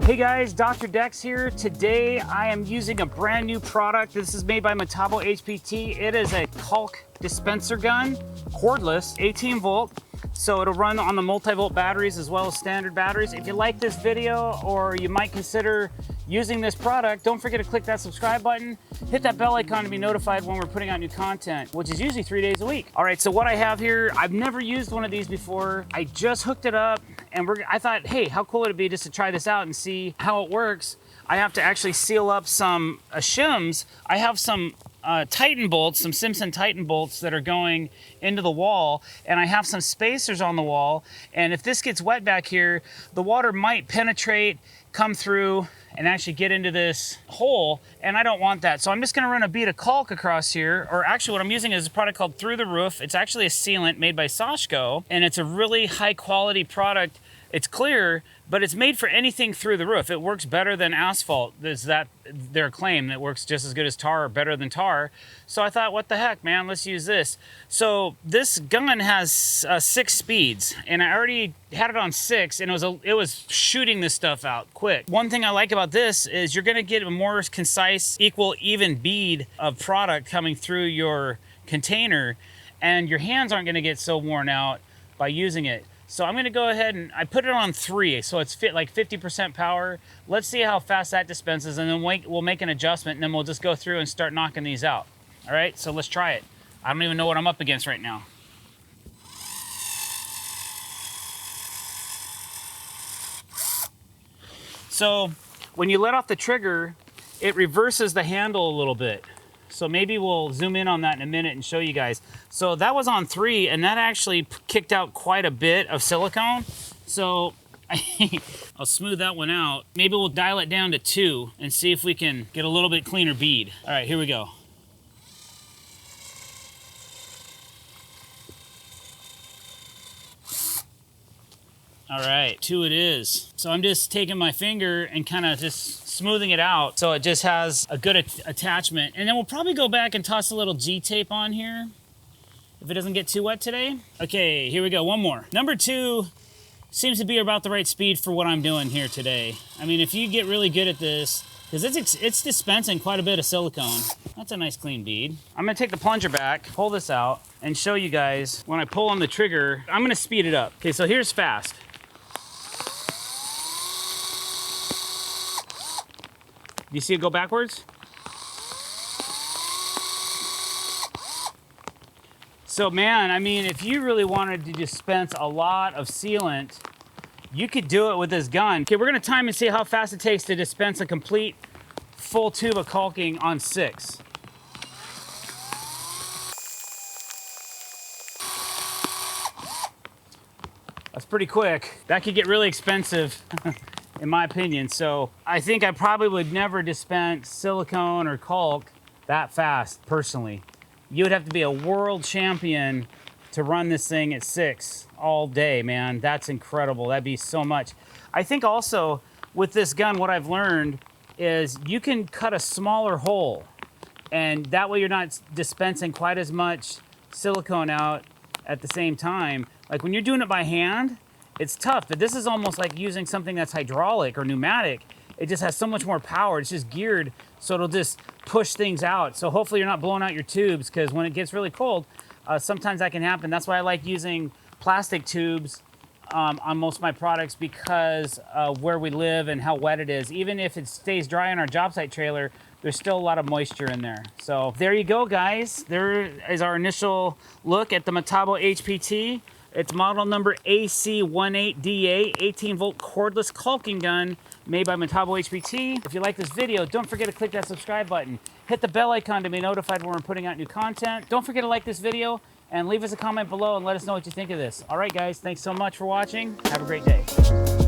Hey guys, drdecks here. Today I am using a brand new product. This is made by Metabo HPT. It is a Caulk dispenser gun, cordless, 18 volt. So it'll run on the multi-volt batteries as well as standard batteries. If you like this video or you might consider using this product, don't forget to click that subscribe button, hit that bell icon to be notified when we're putting out new content, which is usually 3 days a week. All right, so what I have here, I've never used one of these before. I just hooked it up and I thought, hey, how cool would it be just to try this out and see how it works. I have to actually seal up some shims. I have some Titan bolts, some Simpson Titan bolts that are going into the wall, and I have some spacers on the wall, and if this gets wet back here, the water might penetrate, come through, and actually get into this hole, and I don't want that. So I'm just gonna run a bead of caulk across here, or actually what I'm using is a product called Through the Roof. It's actually a sealant made by Soshko, and it's a really high quality product. It's clear, but it's made for anything through the roof. It works better than asphalt. Is that their claim? That works just as good as tar or better than tar. So I thought, what the heck, man, let's use this. So this gun has 6 speeds, and I already had it on 6, and it was shooting this stuff out quick. One thing I like about this is you're gonna get a more concise, equal, even bead of product coming through your container, and your hands aren't gonna get so worn out by using it. So I'm gonna go ahead and I put it on 3, so it's like 50% power. Let's see how fast that dispenses, and then we'll make an adjustment, and then we'll just go through and start knocking these out. All right, so let's try it. I don't even know what I'm up against right now. So when you let off the trigger, it reverses the handle a little bit. So maybe we'll zoom in on that in a minute and show you guys. So that was on 3, and that actually kicked out quite a bit of silicone. So I'll smooth that one out. Maybe we'll dial it down to 2 and see if we can get a little bit cleaner bead. All right, here we go. All right, 2 it is. So I'm just taking my finger and kind of just smoothing it out so it just has a good attachment. And then we'll probably go back and toss a little G-tape on here if it doesn't get too wet today. Okay, here we go, one more. Number 2 seems to be about the right speed for what I'm doing here today. I mean, if you get really good at this, because it's dispensing quite a bit of silicone. That's a nice clean bead. I'm gonna take the plunger back, pull this out, and show you guys when I pull on the trigger, I'm gonna speed it up. Okay, so here's fast. You see it go backwards? So man, I mean, if you really wanted to dispense a lot of sealant, you could do it with this gun. Okay, we're gonna time and see how fast it takes to dispense a complete full tube of caulking on 6. That's pretty quick. That could get really expensive. In my opinion. So I think I probably would never dispense silicone or caulk that fast, personally. You would have to be a world champion to run this thing at 6 all day, man. That's incredible. That'd be so much. I think also with this gun, what I've learned is you can cut a smaller hole, and that way you're not dispensing quite as much silicone out at the same time. Like when you're doing it by hand, it's tough, but this is almost like using something that's hydraulic or pneumatic. It just has so much more power. It's just geared so it'll just push things out. So hopefully you're not blowing out your tubes, because when it gets really cold, sometimes that can happen. That's why I like using plastic tubes on most of my products, because where we live and how wet it is. Even if it stays dry on our job site trailer, there's still a lot of moisture in there. So there you go, guys. There is our initial look at the Metabo HPT. It's model number AC18DA, 18 volt cordless caulking gun made by Metabo HPT. If you like this video, don't forget to click that subscribe button. Hit the bell icon to be notified when we're putting out new content. Don't forget to like this video and leave us a comment below and let us know what you think of this. All right, guys, thanks so much for watching. Have a great day.